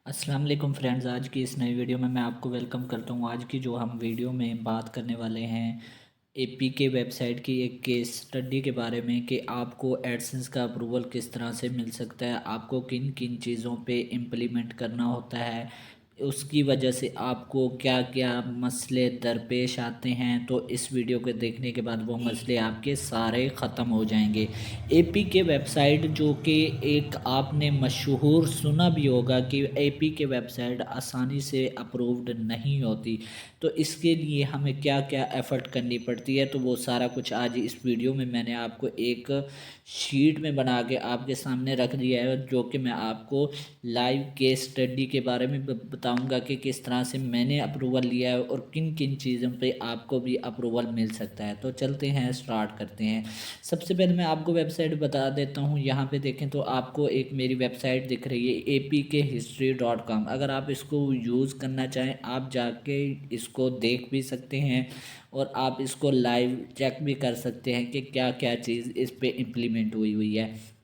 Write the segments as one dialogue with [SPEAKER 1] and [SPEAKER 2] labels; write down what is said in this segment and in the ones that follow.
[SPEAKER 1] अस्सलाम वालेकुम फ्रेंड्स। आज की इस नई वीडियो में मैं आपको वेलकम करता हूँ। आज की जो हम वीडियो में बात करने वाले हैं एपी के वेबसाइट की एक केस स्टडी के बारे में कि आपको एडसेंस का अप्रूवल किस तरह से मिल सकता है, आपको किन किन चीज़ों पे इम्प्लीमेंट करना होता है, उसकी वजह से आपको क्या क्या मसले दरपेश आते हैं। तो इस वीडियो को देखने के बाद वो मसले आपके सारे ख़त्म हो जाएंगे। एपी के वेबसाइट जो कि एक आपने मशहूर सुना भी होगा कि एपी के वेबसाइट आसानी से अप्रूव्ड नहीं होती, तो इसके लिए हमें क्या क्या एफ़र्ट करनी पड़ती है, तो वो सारा कुछ आज इस वीडियो में मैंने आपको एक शीट में बना के आपके सामने रख दिया है, जो कि मैं आपको लाइव केस स्टडी के बारे में बताऊंगा कि किस तरह से मैंने अप्रूवल लिया है और किन किन चीज़ों पे आपको भी अप्रूवल मिल सकता है। तो चलते हैं, स्टार्ट करते हैं। सबसे पहले मैं आपको वेबसाइट बता देता हूँ। यहाँ पे देखें तो आपको एक मेरी वेबसाइट दिख रही है apkhistory.com। अगर आप इसको यूज़ करना चाहें आप जाके इसको देख भी सकते हैं और आप इसको लाइव चेक भी कर सकते हैं कि क्या क्या चीज़ इस पे इम्प्लीमेंट हुई हुई है।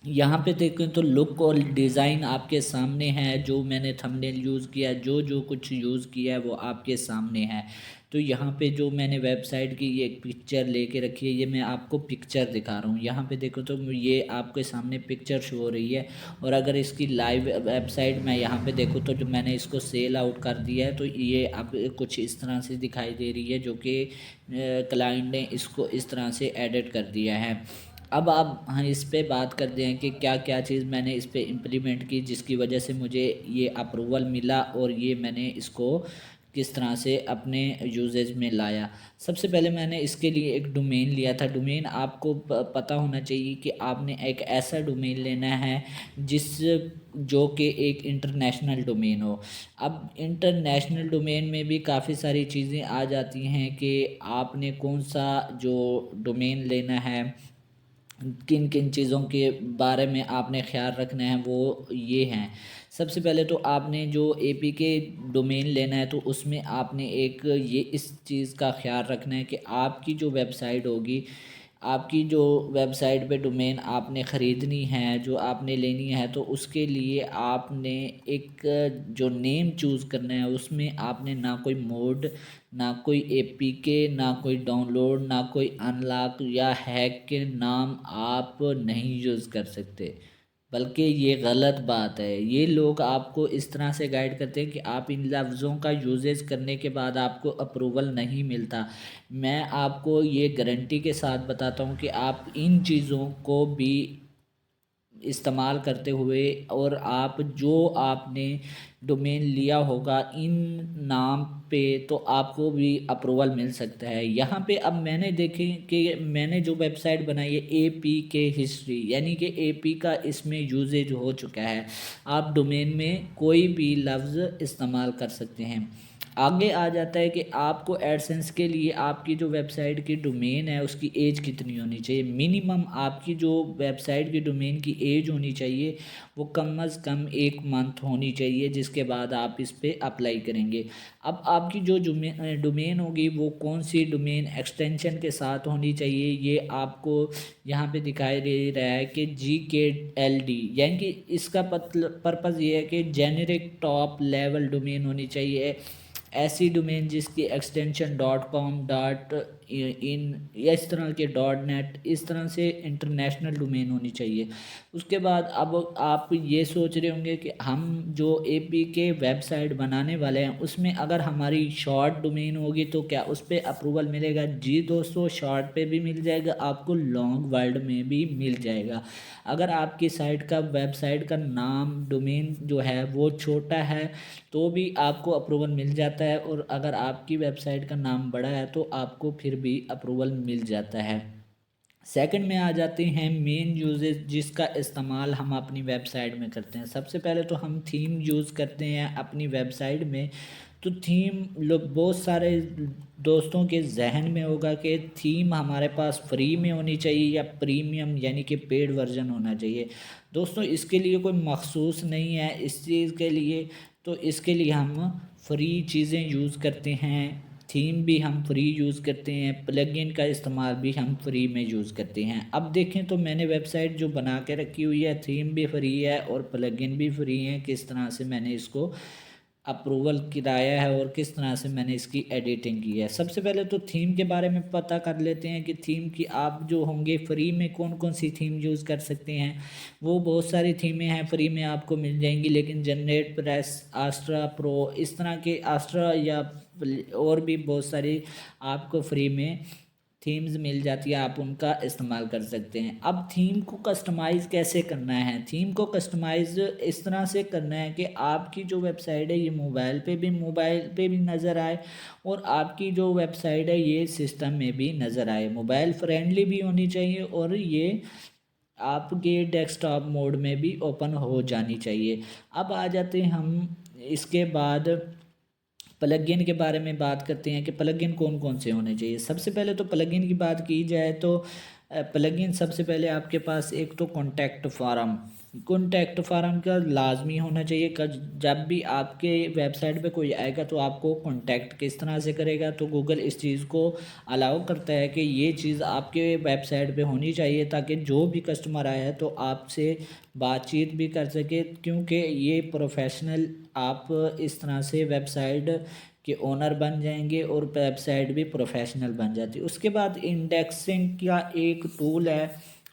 [SPEAKER 1] यहाँ पे देखें तो लुक और डिज़ाइन आपके सामने है, जो मैंने थंबनेल यूज़ किया, जो जो कुछ यूज़ किया है वो आपके सामने है। तो यहाँ पे जो मैंने वेबसाइट की ये एक पिक्चर लेके रखी है, ये मैं आपको पिक्चर दिखा रहा हूँ। यहाँ पे देखो तो ये आपके सामने पिक्चर शो हो रही है। और अगर इसकी लाइव वेबसाइट मैं यहाँ पे देखूँ तो जो मैंने इसको सेल आउट कर दिया है, तो ये अब कुछ इस तरह से दिखाई दे रही है, जो कि क्लाइंट ने इसको इस तरह से एडिट कर दिया है। अब आप हाँ इस पे बात करते हैं कि क्या क्या चीज़ मैंने इस पे इम्प्लीमेंट की जिसकी वजह से मुझे ये अप्रूवल मिला और ये मैंने इसको किस तरह से अपने यूजेज में लाया। सबसे पहले मैंने इसके लिए एक डोमेन लिया था। डोमेन आपको पता होना चाहिए कि आपने एक ऐसा डोमेन लेना है जिस जो कि एक इंटरनेशनल डोमेन हो। अब इंटरनेशनल डोमेन में भी काफ़ी सारी चीज़ें आ जाती हैं कि आपने कौन सा जो डोमेन लेना है, किन किन चीज़ों के बारे में आपने ख्याल रखना है, वो ये हैं। सबसे पहले तो आपने जो एपी के डोमेन लेना है तो उसमें आपने एक ये इस चीज़ का ख्याल रखना है कि आपकी जो वेबसाइट होगी, आपकी जो वेबसाइट पे डोमेन आपने ख़रीदनी है, जो आपने लेनी है, तो उसके लिए आपने एक जो नेम चूज़ करना है उसमें आपने ना कोई मोड, ना कोई एपीके, ना कोई डाउनलोड, ना कोई अनलॉक या हैक के नाम आप नहीं यूज़ कर सकते। बल्कि ये गलत बात है। ये लोग आपको इस तरह से गाइड करते हैं कि आप इन लफ्ज़ों का यूजेज करने के बाद आपको अप्रूवल नहीं मिलता। मैं आपको ये गारंटी के साथ बताता हूँ कि आप इन चीज़ों को भी इस्तेमाल करते हुए और आप जो आपने डोमेन लिया होगा इन नाम पे, तो आपको भी अप्रूवल मिल सकता है। यहाँ पे अब मैंने देखें कि मैंने जो वेबसाइट बनाई है एपी के हिस्ट्री, यानी कि एपी का इसमें यूजेज हो चुका है। आप डोमेन में कोई भी लफ्ज़ इस्तेमाल कर सकते हैं। आगे आ जाता है कि आपको एडसेंस के लिए आपकी जो वेबसाइट की डोमेन है उसकी एज कितनी होनी चाहिए। मिनिमम आपकी जो वेबसाइट की डोमेन की एज होनी चाहिए वो कम अज़ कम 1 मंथ होनी चाहिए, जिसके बाद आप इस पर अप्लाई करेंगे। अब आपकी जो डोमेन होगी वो कौन सी डोमेन एक्सटेंशन के साथ होनी चाहिए, ये आपको यहाँ पे दिखाई दे रहा है कि GKLD, यानी कि इसका पर्पज़ ये है कि जेनेरिक टॉप लेवल डोमेन होनी चाहिए। ऐसी डोमेन जिसकी एक्सटेंशन .com, .in या इस तरह के .net, इस तरह से इंटरनेशनल डोमेन होनी चाहिए। उसके बाद अब आप ये सोच रहे होंगे कि हम जो एपी के वेबसाइट बनाने वाले हैं उसमें अगर हमारी शॉर्ट डोमेन होगी तो क्या उस पर अप्रूवल मिलेगा? जी दोस्तों, शॉर्ट पे भी मिल जाएगा, आपको लॉन्ग वर्ड में भी मिल जाएगा। अगर आपकी साइट का वेबसाइट का नाम डोमेन जो है वो छोटा है तो भी आपको अप्रूवल मिल जाता है, और अगर आपकी वेबसाइट का नाम बड़ा है तो आपको फिर भी अप्रूवल मिल जाता है। सेकंड में आ जाते हैं मेन यूजेज जिसका इस्तेमाल हम अपनी वेबसाइट में करते हैं। सबसे पहले तो हम थीम यूज़ करते हैं अपनी वेबसाइट में। तो थीम लोग बहुत सारे दोस्तों के जहन में होगा कि थीम हमारे पास फ्री में होनी चाहिए या प्रीमियम यानी कि पेड वर्जन होना चाहिए। दोस्तों, इसके लिए कोई मखसूस नहीं है इस चीज़ के लिए। तो इसके लिए हम फ्री चीज़ें यूज़ करते हैं थीम भी हम फ्री यूज़ करते हैं, प्लगइन का इस्तेमाल भी हम फ्री में यूज़ करते हैं। अब देखें तो मैंने वेबसाइट जो बना के रखी हुई है, थीम भी फ्री है और प्लगइन भी फ्री है। किस तरह से मैंने इसको अप्रूवल कराया है और किस तरह से मैंने इसकी एडिटिंग की है। सबसे पहले तो थीम के बारे में पता कर लेते हैं कि थीम की आप जो होंगे फ्री में कौन कौन सी थीम यूज़ कर सकते हैं। वो बहुत सारी थीमें हैं फ्री में आपको मिल जाएंगी, लेकिन जनरेट प्रेस, आस्ट्रा प्रो, इस तरह के आस्ट्रा या और भी बहुत सारी आपको फ्री में थीम्स मिल जाती है, आप उनका इस्तेमाल कर सकते हैं। अब थीम को कस्टमाइज़ कैसे करना है? थीम को कस्टमाइज़ इस तरह से करना है कि आपकी जो वेबसाइट है ये मोबाइल पे भी नज़र आए और आपकी जो वेबसाइट है ये सिस्टम में भी नज़र आए। मोबाइल फ्रेंडली भी होनी चाहिए और ये आपके डेस्कटॉप मोड में भी ओपन हो जानी चाहिए। अब आ जाते हैं हम इसके बाद प्लगइन के बारे में बात करते हैं कि प्लगइन कौन कौन से होने चाहिए। सबसे पहले तो प्लगइन की बात की जाए तो प्लगइन सबसे पहले आपके पास एक तो कॉन्टैक्ट फार्म का लाजमी होना चाहिए। जब भी आपके वेबसाइट पे कोई आएगा तो आपको कॉन्टैक्ट किस तरह से करेगा, तो गूगल इस चीज़ को अलाउ करता है कि ये चीज़ आपके वेबसाइट पे होनी चाहिए ताकि जो भी कस्टमर आया तो आपसे बातचीत भी कर सके, क्योंकि ये प्रोफेशनल आप इस तरह से वेबसाइट के ओनर बन जाएंगे और वेबसाइट भी प्रोफेशनल बन जाती है। उसके बाद इंडेक्सिंग का एक टूल है,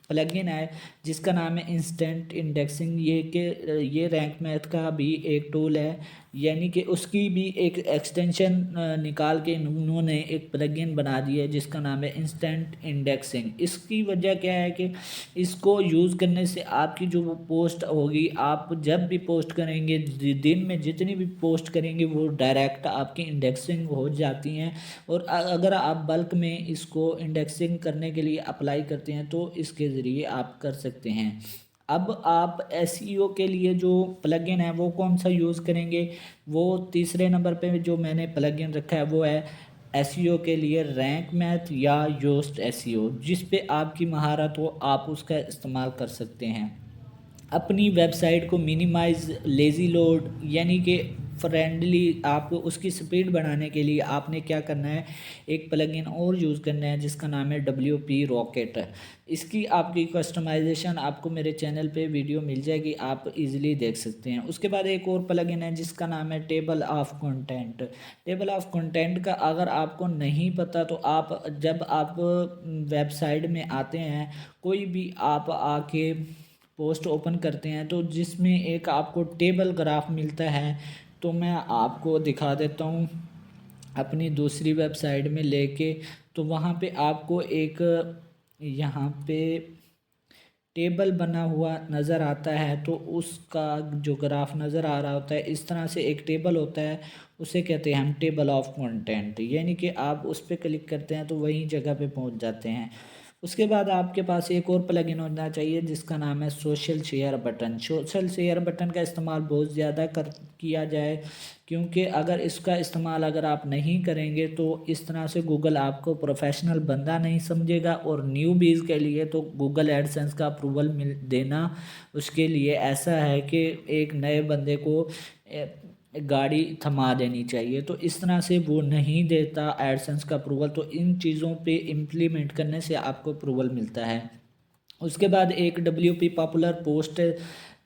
[SPEAKER 1] प्लगइन है जिसका नाम है इंस्टेंट इंडेक्सिंग। ये रैंक मैथ का भी एक टूल है, यानी कि उसकी भी एक एक्सटेंशन निकाल के उन्होंने एक प्लगइन बना दी है जिसका नाम है इंस्टेंट इंडेक्सिंग। इसकी वजह क्या है कि इसको यूज़ करने से आपकी जो वो पोस्ट होगी, आप जब भी पोस्ट करेंगे, दिन में जितनी भी पोस्ट करेंगे वो डायरेक्ट आपकी इंडेक्सिंग हो जाती हैं। और अगर आप बल्क में इसको इंडेक्सिंग करने के लिए अप्लाई करते हैं तो इसके ज़रिए आप कर सकते हैं। अब आप एसईओ के लिए जो प्लगइन है वो कौन सा यूज़ करेंगे? वो तीसरे नंबर पे जो मैंने प्लगइन रखा है वो है एसईओ के लिए रैंक मैथ या योस्ट एसईओ। जिस पे आपकी महारत हो आप उसका इस्तेमाल कर सकते हैं। अपनी वेबसाइट को मिनिमाइज लेज़ी लोड यानी कि फ्रेंडली, आप उसकी स्पीड बढ़ाने के लिए आपने क्या करना है, एक प्लगइन और यूज़ करना है जिसका नाम है WP रॉकेट। इसकी आपकी कस्टमाइजेशन आपको मेरे चैनल पे वीडियो मिल जाएगी, आप इजीली देख सकते हैं। उसके बाद एक और प्लगइन है जिसका नाम है table of content. Table of content का अगर आपको नहीं पता तो आप जब आप वेबसाइट में आते हैं, कोई भी आप आके पोस्ट ओपन करते हैं तो जिसमें एक आपको टेबल ग्राफ मिलता है, तो मैं आपको दिखा देता हूँ अपनी दूसरी वेबसाइट में लेके। तो वहाँ पे आपको एक यहाँ पे टेबल बना हुआ नज़र आता है, तो उसका जो ग्राफ नज़र आ रहा होता है इस तरह से एक टेबल होता है, उसे कहते हैं हम टेबल ऑफ कंटेंट। यानी कि आप उस पर क्लिक करते हैं तो वही जगह पे पहुंच जाते हैं। उसके बाद आपके पास एक और प्लगइन होना चाहिए जिसका नाम है social share button. Social share button का इस्तेमाल बहुत ज़्यादा किया जाए, क्योंकि अगर इसका इस्तेमाल अगर आप नहीं करेंगे तो इस तरह से गूगल आपको प्रोफेशनल बंदा नहीं समझेगा। और न्यूबीज़ के लिए तो गूगल एडसेंस का अप्रूवल देना उसके लिए ऐसा है कि एक नए बंदे को गाड़ी थमा देनी चाहिए, तो इस तरह से वो नहीं देता एडसेंस का अप्रूवल। तो इन चीज़ों पे इम्प्लीमेंट करने से आपको अप्रूवल मिलता है। उसके बाद एक WP पॉपुलर पोस्ट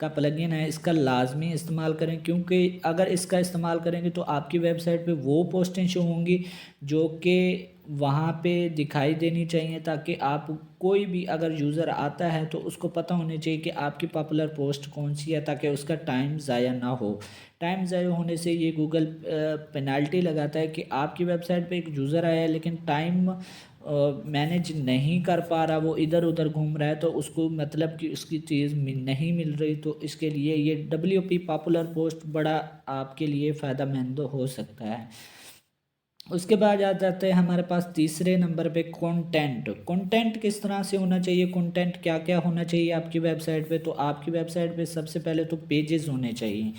[SPEAKER 1] का प्लगइन है, इसका लाजमी इस्तेमाल करें, क्योंकि अगर इसका इस्तेमाल करेंगे तो आपकी वेबसाइट पे वो पोस्टें शो होंगी जो कि वहाँ पे दिखाई देनी चाहिए, ताकि आप कोई भी अगर यूज़र आता है तो उसको पता होना चाहिए कि आपकी पॉपुलर पोस्ट कौन सी है, ताकि उसका टाइम ज़ाया ना हो। टाइम ज़ाया होने से ये गूगल पेनाल्टी लगाता है कि आपकी वेबसाइट पे एक यूज़र आया है लेकिन टाइम मैनेज नहीं कर पा रहा, वो इधर उधर घूम रहा है, तो उसको मतलब कि उसकी चीज़ नहीं मिल रही। तो इसके लिए ये WP पॉपुलर पोस्ट बड़ा आपके लिए फ़ायदेमंद हो सकता है। उसके बाद आ जाता है हमारे पास तीसरे नंबर पे कंटेंट किस तरह से होना चाहिए, कंटेंट क्या क्या होना चाहिए आपकी वेबसाइट पे। तो आपकी वेबसाइट पे सबसे पहले तो पेजेस होने चाहिए।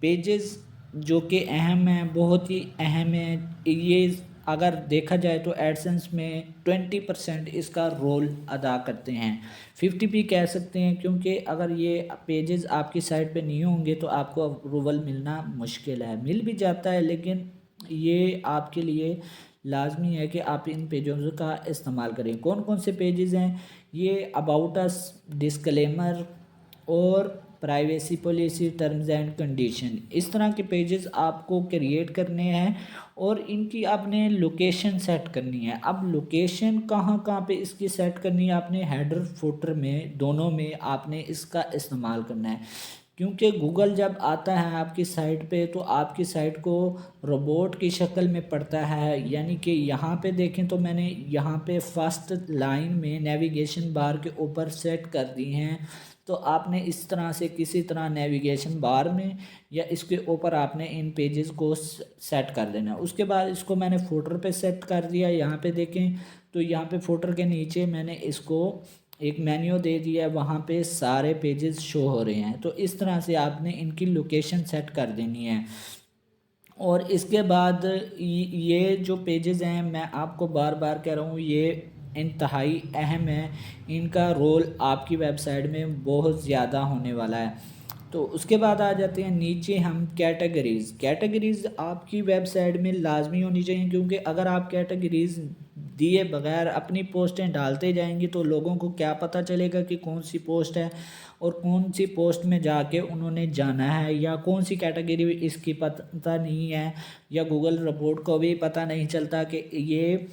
[SPEAKER 1] पेजेस जो कि अहम है, बहुत ही अहम है। ये अगर देखा जाए तो एडसेंस में 20% इसका रोल अदा करते हैं, 50 भी कह सकते हैं, क्योंकि अगर ये पेजेस आपकी साइट पे नहीं होंगे तो आपको अप्रूवल मिलना मुश्किल है। मिल भी जाता है लेकिन ये आपके लिए लाजमी है कि आप इन पेजों का इस्तेमाल करें। कौन कौन से पेजेस हैं? ये अबाउट अस, डिस्क्लेमर और privacy policy, terms and condition, इस तरह के पेजेस आपको क्रिएट करने हैं और इनकी आपने लोकेशन सेट करनी है। अब लोकेशन कहाँ कहाँ पे इसकी सेट करनी है? आपने हेडर फुटर में दोनों में आपने इसका इस्तेमाल करना है, क्योंकि गूगल जब आता है आपकी साइट पे तो आपकी साइट को रोबोट की शक्ल में पड़ता है। यानी कि यहाँ पे देखें तो मैंने यहाँ पे फर्स्ट लाइन में नेविगेशन बार के ऊपर सेट कर दी हैं। तो आपने इस तरह से किसी तरह नेविगेशन बार में या इसके ऊपर आपने इन पेजेस को सेट कर देना। उसके बाद इसको मैंने फुटर पे सेट कर दिया। यहाँ पे देखें तो यहाँ पे फुटर के नीचे मैंने इसको एक मेन्यू दे दिया है, वहाँ पे सारे पेजेस शो हो रहे हैं। तो इस तरह से आपने इनकी लोकेशन सेट कर देनी है। और इसके बाद ये जो पेजेस हैं, मैं आपको बार बार कह रहा हूँ, ये इंतहाई अहम है। इनका रोल आपकी वेबसाइट में बहुत ज़्यादा होने वाला है। तो उसके बाद आ जाते हैं नीचे हम कैटेगरीज़ आपकी वेबसाइट में लाजमी होनी चाहिए, क्योंकि अगर आप कैटेगरीज़ दिए बगैर अपनी पोस्टें डालते जाएंगी तो लोगों को क्या पता चलेगा कि कौन सी पोस्ट है और कौन सी पोस्ट में जाके उन्होंने जाना है, या कौन सी कैटेगरी इसकी पता नहीं है, या गूगल रिपोर्ट को भी पता नहीं चलता कि ये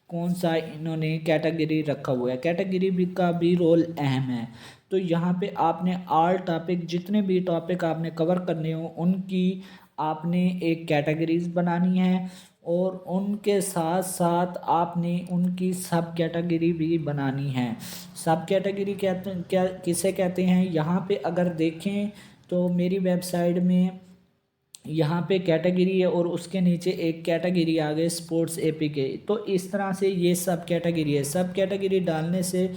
[SPEAKER 1] कौन सा इन्होंने कैटेगरी रखा हुआ है। कैटेगरी भी का भी रोल अहम है। तो यहाँ पे आपने ऑल टॉपिक, जितने भी टॉपिक आपने कवर करने हो उनकी आपने एक कैटेगरीज बनानी है और उनके साथ साथ आपने उनकी सब कैटेगरी भी बनानी है। सब कैटेगरी क्या किसे कहते हैं? यहाँ पे अगर देखें तो मेरी वेबसाइट में यहाँ पे कैटेगरी है और उसके नीचे एक कैटेगरी आ गई स्पोर्ट्स एपीके। तो इस तरह से ये सब कैटेगरी है। सब कैटेगरी डालने से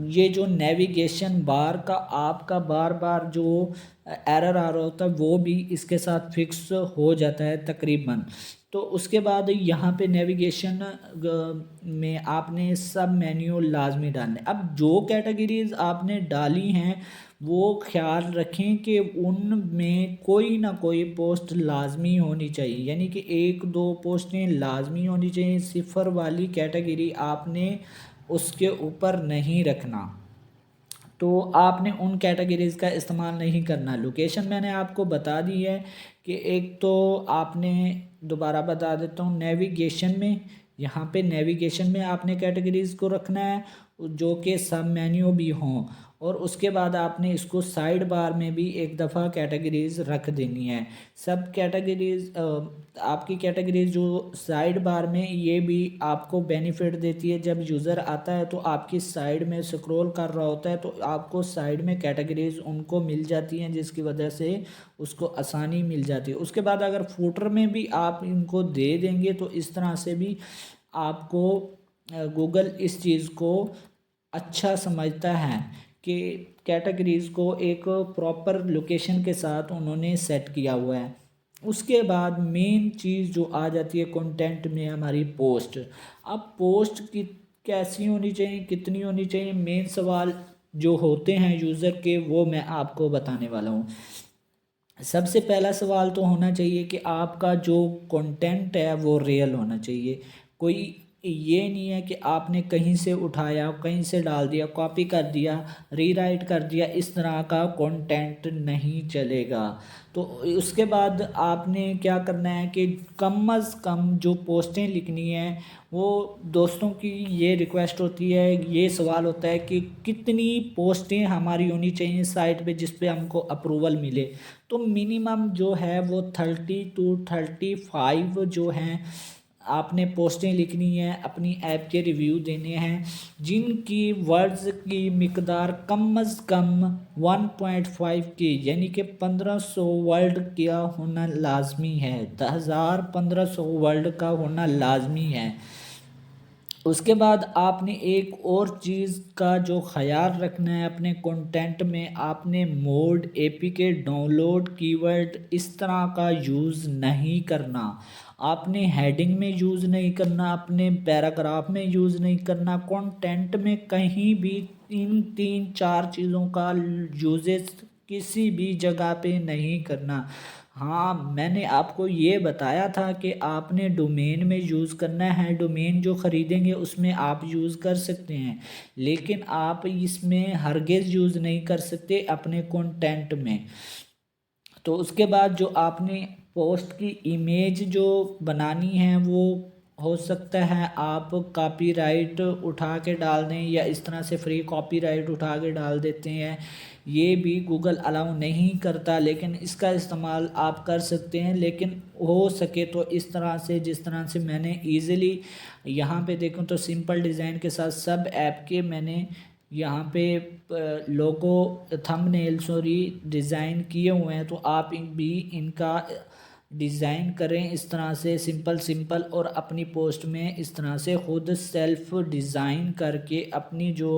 [SPEAKER 1] ये जो नेविगेशन बार का आपका बार बार जो एरर आ रहा होता है वो भी इसके साथ फिक्स हो जाता है तकरीबन। तो उसके बाद यहाँ पे नेविगेशन में आपने सब मेन्यू लाजमी डालने। अब जो कैटेगरीज आपने डाली हैं वो ख्याल रखें कि उनमें कोई ना कोई पोस्ट लाजमी होनी चाहिए, यानी कि एक दो पोस्टें लाजमी होनी चाहिए। सिफर वाली कैटेगरी आपने उसके ऊपर नहीं रखना। तो आपने उन कैटेगरीज़ का इस्तेमाल नहीं करना। लोकेशन मैंने आपको बता दी है कि एक तो आपने, दोबारा बता देता हूँ, नेविगेशन में, यहाँ पे नेविगेशन में आपने कैटेगरीज़ को रखना है जो कि सब मेन्यू भी हों, और उसके बाद आपने इसको साइड बार में भी एक दफ़ा कैटेगरीज़ रख देनी है। सब कैटेगरीज़ आपकी कैटेगरीज जो साइड बार में, ये भी आपको बेनिफिट देती है। जब यूज़र आता है तो आपकी साइड में स्क्रॉल कर रहा होता है तो आपको साइड में कैटेगरीज उनको मिल जाती हैं, जिसकी वजह से उसको आसानी मिल जाती है। उसके बाद अगर फुटर में भी आप इनको दे देंगे तो इस तरह से भी आपको गूगल इस चीज़ को अच्छा समझता है कि कैटेगरीज़ को एक प्रॉपर लोकेशन के साथ उन्होंने सेट किया हुआ है। उसके बाद मेन चीज़ जो आ जाती है कंटेंट में, हमारी पोस्ट। अब पोस्ट की कैसी होनी चाहिए, कितनी होनी चाहिए, मेन सवाल जो होते हैं यूज़र के वो मैं आपको बताने वाला हूँ। सबसे पहला सवाल तो होना चाहिए कि आपका जो कंटेंट है वो रियल होना चाहिए। कोई ये नहीं है कि आपने कहीं से उठाया, कहीं से डाल दिया, कॉपी कर दिया, रीराइट कर दिया, इस तरह का कंटेंट नहीं चलेगा। तो उसके बाद आपने क्या करना है कि कम अज़ कम जो पोस्टें लिखनी हैं, वो दोस्तों की ये रिक्वेस्ट होती है, ये सवाल होता है कि कितनी पोस्टें हमारी होनी चाहिए साइट पे जिस पे हमको अप्रूवल मिले। तो मिनिमम जो है वो 30 to 35 जो हैं आपने पोस्टें लिखनी है, अपनी ऐप के रिव्यू देने हैं, जिनकी वर्ड्स की मिकदार कम अज़ कम 1.5 की, यानी कि 1500 वर्ड का होना लाजमी है। 1500 वर्ड का होना लाजमी है। उसके बाद आपने एक और चीज़ का जो ख्याल रखना है अपने कंटेंट में, आपने मोड, एपीके, डाउनलोड, कीवर्ड इस तरह का यूज़ नहीं करना। आपने हेडिंग में यूज़ नहीं करना, अपने पैराग्राफ में यूज़ नहीं करना, कंटेंट में कहीं भी इन 3-4 चीज़ों का यूजेस किसी भी जगह पे नहीं करना। हाँ, मैंने आपको ये बताया था कि आपने डोमेन में यूज़ करना है, डोमेन जो ख़रीदेंगे उसमें आप यूज़ कर सकते हैं, लेकिन आप इसमें हरगिज़ यूज़ नहीं कर सकते अपने कंटेंट में। तो उसके बाद जो आपने पोस्ट की इमेज जो बनानी है वो हो सकता है आप कॉपीराइट उठा के डाल दें, या इस तरह से फ्री कॉपीराइट उठा के डाल देते हैं, ये भी गूगल अलाउ नहीं करता, लेकिन इसका इस्तेमाल आप कर सकते हैं। लेकिन हो सके तो इस तरह से, जिस तरह से मैंने ईज़िली यहाँ पे देखूँ तो सिंपल डिज़ाइन के साथ सब ऐप के मैंने यहाँ पे लोगो थंबनेल सॉरी डिज़ाइन किए हुए हैं, तो आप भी इनका डिज़ाइन करें इस तरह से सिंपल सिंपल, और अपनी पोस्ट में इस तरह से खुद सेल्फ डिज़ाइन करके अपनी जो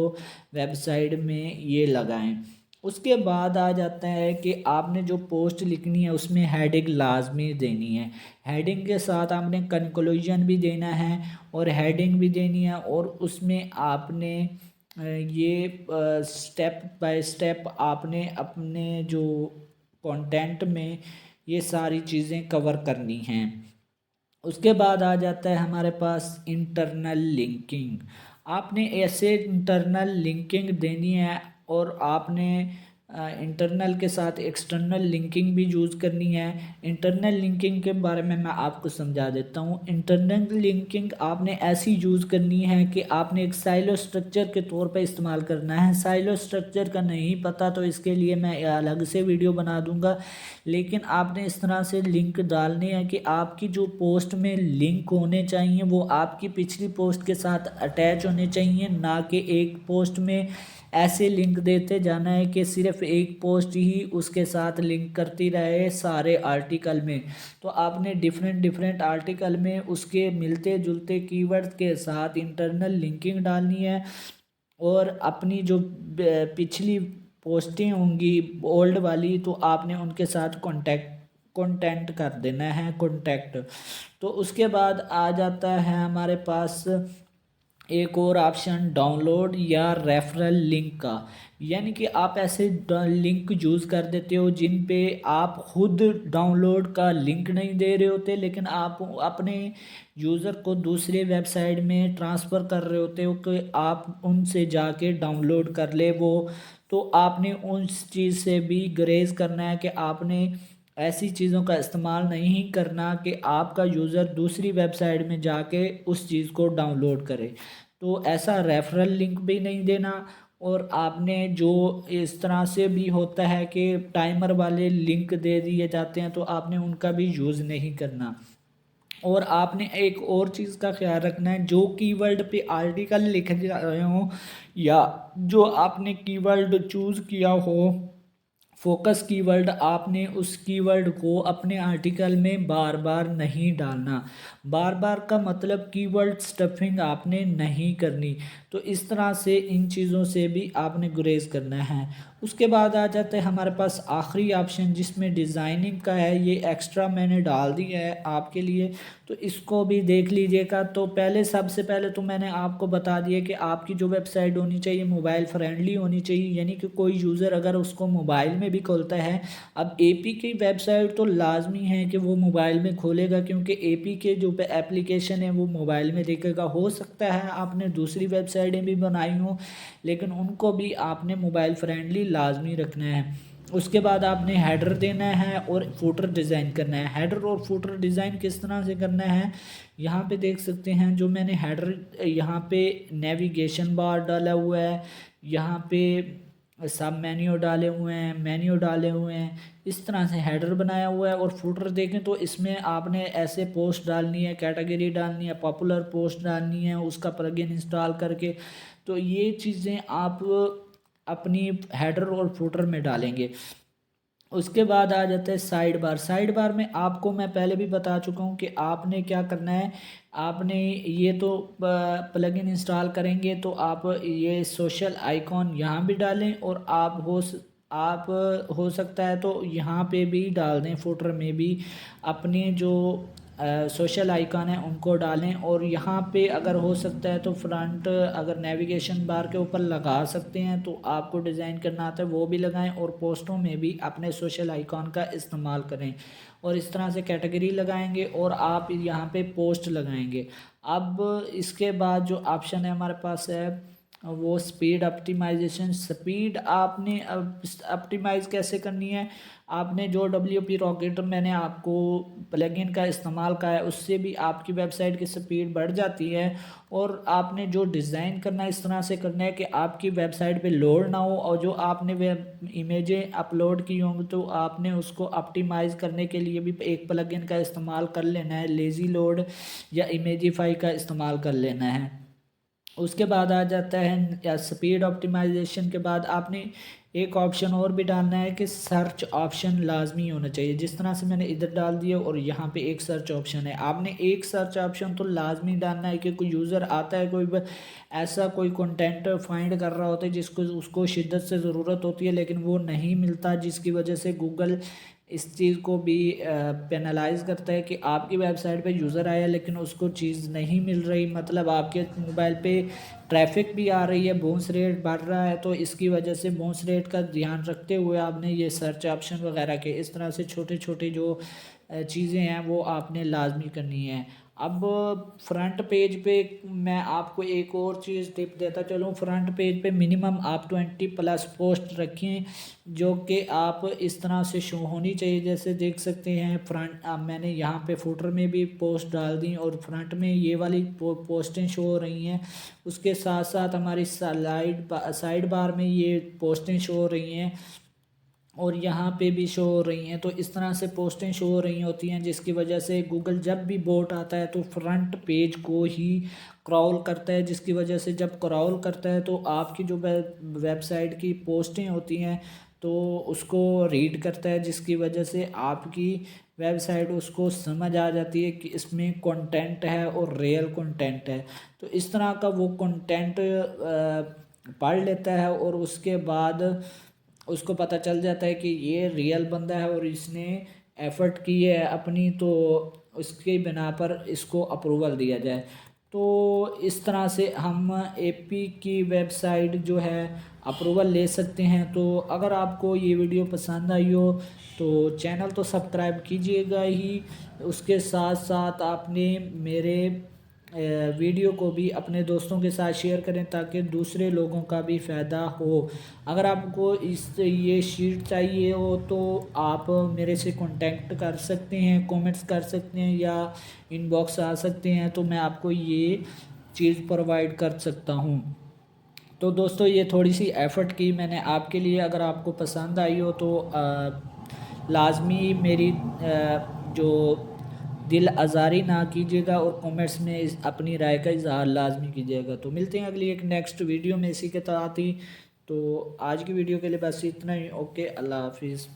[SPEAKER 1] वेबसाइट में ये लगाएं। उसके बाद आ जाता है कि आपने जो पोस्ट लिखनी है उसमें हेडिंग लाजमी देनी है, हेडिंग के साथ आपने कंक्लूजन भी देना है और हेडिंग भी देनी है, और उसमें आपने ये स्टेप बाय स्टेप आपने अपने जो कंटेंट में ये सारी चीज़ें कवर करनी हैं। उसके बाद आ जाता है हमारे पास इंटरनल लिंकिंग। आपने ऐसे इंटरनल लिंकिंग देनी है, और आपने इंटरनल के साथ एक्सटर्नल लिंकिंग भी यूज़ करनी है। इंटरनल लिंकिंग के बारे में मैं आपको समझा देता हूँ। इंटरनल लिंकिंग आपने ऐसी यूज़ करनी है कि आपने एक साइलो स्ट्रक्चर के तौर पे इस्तेमाल करना है। साइलो स्ट्रक्चर का नहीं पता तो इसके लिए मैं अलग से वीडियो बना दूँगा, लेकिन आपने इस तरह से लिंक डालने हैं कि आपकी जो पोस्ट में लिंक होने चाहिए वो आपकी पिछली पोस्ट के साथ अटैच होने चाहिए, ना कि एक पोस्ट में ऐसे लिंक देते जाना है कि सिर्फ एक पोस्ट ही उसके साथ लिंक करती रहे सारे आर्टिकल में। तो आपने डिफरेंट डिफरेंट आर्टिकल में उसके मिलते जुलते कीवर्ड के साथ इंटरनल लिंकिंग डालनी है, और अपनी जो पिछली पोस्टें होंगी ओल्ड वाली तो आपने उनके साथ कॉन्टेंट कर देना है कॉन्टैक्ट। तो उसके बाद आ जाता है हमारे पास एक और ऑप्शन डाउनलोड या रेफरल लिंक का, यानी कि आप ऐसे लिंक यूज़ कर देते हो जिन पे आप खुद डाउनलोड का लिंक नहीं दे रहे होते, लेकिन आप अपने यूज़र को दूसरे वेबसाइट में ट्रांसफ़र कर रहे होते हो कि आप उनसे जाके डाउनलोड कर ले वो। तो आपने उस चीज़ से भी ग्रेज करना है कि आपने ऐसी चीज़ों का इस्तेमाल नहीं करना कि आपका यूज़र दूसरी वेबसाइट में जाके उस चीज़ को डाउनलोड करे। तो ऐसा रेफरल लिंक भी नहीं देना, और आपने जो इस तरह से भी होता है कि टाइमर वाले लिंक दे दिए जाते हैं तो आपने उनका भी यूज़ नहीं करना। और आपने एक और चीज़ का ख्याल रखना है, जो कीवर्ड पे आर्टिकल लिख रहे हो या जो आपने कीवर्ड चूज़ किया हो फोकस कीवर्ड, आपने उस कीवर्ड को अपने आर्टिकल में बार बार नहीं डालना। बार बार का मतलब कीवर्ड स्टफिंग आपने नहीं करनी। तो इस तरह से इन चीज़ों से भी आपने गुरेज करना है। उसके बाद आ जाता है हमारे पास आखिरी ऑप्शन जिसमें डिज़ाइनिंग का है, ये एक्स्ट्रा मैंने डाल दिया है आपके लिए, तो इसको भी देख लीजिएगा। तो पहले सबसे पहले तो मैंने आपको बता दिया कि आपकी जो वेबसाइट होनी चाहिए मोबाइल फ्रेंडली होनी चाहिए, यानी कि कोई यूज़र अगर उसको मोबाइल में भी खोलता है, अब एपी की वेबसाइट तो लाजमी है कि वो मोबाइल में खोलेगा, क्योंकि एपी के जो एप्लीकेशन है वो मोबाइल में देखेगा। हो सकता है आपने दूसरी वेबसाइटें भी बनाई हों, लेकिन उनको भी आपने मोबाइल फ्रेंडली लाजमी रखना है। उसके बाद आपने हेडर देना है और फुटर डिज़ाइन करना है। हेडर और फुटर डिज़ाइन किस तरह से करना है, यहाँ पे देख सकते हैं जो मैंने हेडर यहाँ पे नेविगेशन बार डाला हुआ है, यहाँ पे सब मेन्यू डाले हुए हैं, मेन्यू डाले हुए हैं, इस तरह से हेडर बनाया हुआ है। और फुटर देखें तो इसमें आपने ऐसे पोस्ट डालनी है, कैटेगरी डालनी है, पॉपुलर पोस्ट डालनी है उसका प्लगइन इंस्टॉल करके। तो ये चीज़ें आप अपनी हेडर और फुटर में डालेंगे। उसके बाद आ जाता है साइड बार। साइड बार में आपको मैं पहले भी बता चुका हूँ कि आपने क्या करना है, आपने ये तो प्लगइन इंस्टॉल करेंगे तो आप ये सोशल आइकॉन यहाँ भी डालें, और आप हो सकता है तो यहाँ पे भी डाल दें फुटर में भी अपने जो सोशल आइकन है उनको डालें, और यहाँ पे अगर हो सकता है तो फ्रंट अगर नेविगेशन बार के ऊपर लगा सकते हैं तो आपको डिज़ाइन करना आता है वो भी लगाएं, और पोस्टों में भी अपने सोशल आइकॉन का इस्तेमाल करें, और इस तरह से कैटेगरी लगाएंगे और आप यहाँ पे पोस्ट लगाएंगे। अब इसके बाद जो ऑप्शन है हमारे पास है वो स्पीड ऑप्टिमाइजेशन। स्पीड आपने ऑप्टिमाइज़ कैसे करनी है, आपने जो WP रॉकेट मैंने आपको प्लगइन का इस्तेमाल का है उससे भी आपकी वेबसाइट की स्पीड बढ़ जाती है। और आपने जो डिज़ाइन करना है इस तरह से करना है कि आपकी वेबसाइट पे लोड ना हो, और जो आपने वेब इमेजें अपलोड की होंगी तो आपने उसको ऑप्टिमाइज़ करने के लिए भी एक प्लगइन का इस्तेमाल कर लेना है, लेज़ी लोड या इमेजिफाई का इस्तेमाल कर लेना है। उसके बाद आ जाता है या स्पीड ऑप्टिमाइजेशन के बाद आपने एक ऑप्शन और भी डालना है कि सर्च ऑप्शन लाजमी होना चाहिए। जिस तरह से मैंने इधर डाल दिया और यहाँ पे एक सर्च ऑप्शन है, आपने एक सर्च ऑप्शन तो लाजमी डालना है कि कोई यूज़र आता है, कोई ऐसा कोई कंटेंट फाइंड कर रहा होता है जिसको उसको शिद्दत से ज़रूरत होती है लेकिन वो नहीं मिलता, जिसकी वजह से गूगल इस चीज़ को भी पेनलाइज करता है कि आपकी वेबसाइट पे यूज़र आया लेकिन उसको चीज़ नहीं मिल रही, मतलब आपके मोबाइल पे ट्रैफिक भी आ रही है, बाउंस रेट बढ़ रहा है, तो इसकी वजह से बाउंस रेट का ध्यान रखते हुए आपने ये सर्च ऑप्शन वगैरह के इस तरह से छोटे छोटे जो चीज़ें हैं वो आपने लाजमी करनी है। अब फ्रंट पेज पे मैं आपको एक और चीज़ टिप देता चलूँ, फ्रंट पेज पे मिनिमम आप 20+ पोस्ट रखें जो कि आप इस तरह से शो होनी चाहिए। जैसे देख सकते हैं फ्रंट मैंने यहाँ पे फुटर में भी पोस्ट डाल दी और फ्रंट में ये वाली पोस्टें शो हो रही हैं, उसके साथ साथ हमारी साइड बार में ये पोस्टें शो हो रही हैं और यहाँ पे भी शो हो रही हैं। तो इस तरह से पोस्टें शो हो रही होती हैं जिसकी वजह से गूगल जब भी बोट आता है तो फ्रंट पेज को ही क्रॉल करता है, जिसकी वजह से जब क्रॉल करता है तो आपकी जो वेबसाइट की पोस्टें होती हैं तो उसको रीड करता है, जिसकी वजह से आपकी वेबसाइट उसको समझ आ जाती है कि इसमें कंटेंट है और रियल कंटेंट है। तो इस तरह का वो कंटेंट पढ़ लेता है और उसके बाद उसको पता चल जाता है कि ये रियल बंदा है और इसने एफर्ट की है अपनी, तो उसके बिना पर इसको अप्रूवल दिया जाए। तो इस तरह से हम एपी की वेबसाइट जो है अप्रूवल ले सकते हैं। तो अगर आपको ये वीडियो पसंद आई हो तो चैनल तो सब्सक्राइब कीजिएगा ही, उसके साथ साथ आपने मेरे वीडियो को भी अपने दोस्तों के साथ शेयर करें ताकि दूसरे लोगों का भी फ़ायदा हो। अगर आपको ये शीट चाहिए हो तो आप मेरे से कांटेक्ट कर सकते हैं, कमेंट्स कर सकते हैं या इनबॉक्स आ सकते हैं, तो मैं आपको ये चीज़ प्रोवाइड कर सकता हूँ। तो दोस्तों ये थोड़ी सी एफ़र्ट की मैंने आपके लिए, अगर आपको पसंद आई हो तो लाजमी मेरी जो दिल आज़ारी ना कीजिएगा और कमेंट्स में अपनी राय का इजहार लाजमी कीजिएगा। तो मिलते हैं अगली एक नेक्स्ट वीडियो में इसी के साथ ही। तो आज की वीडियो के लिए बस इतना ही। ओके, अल्लाह हाफिज़।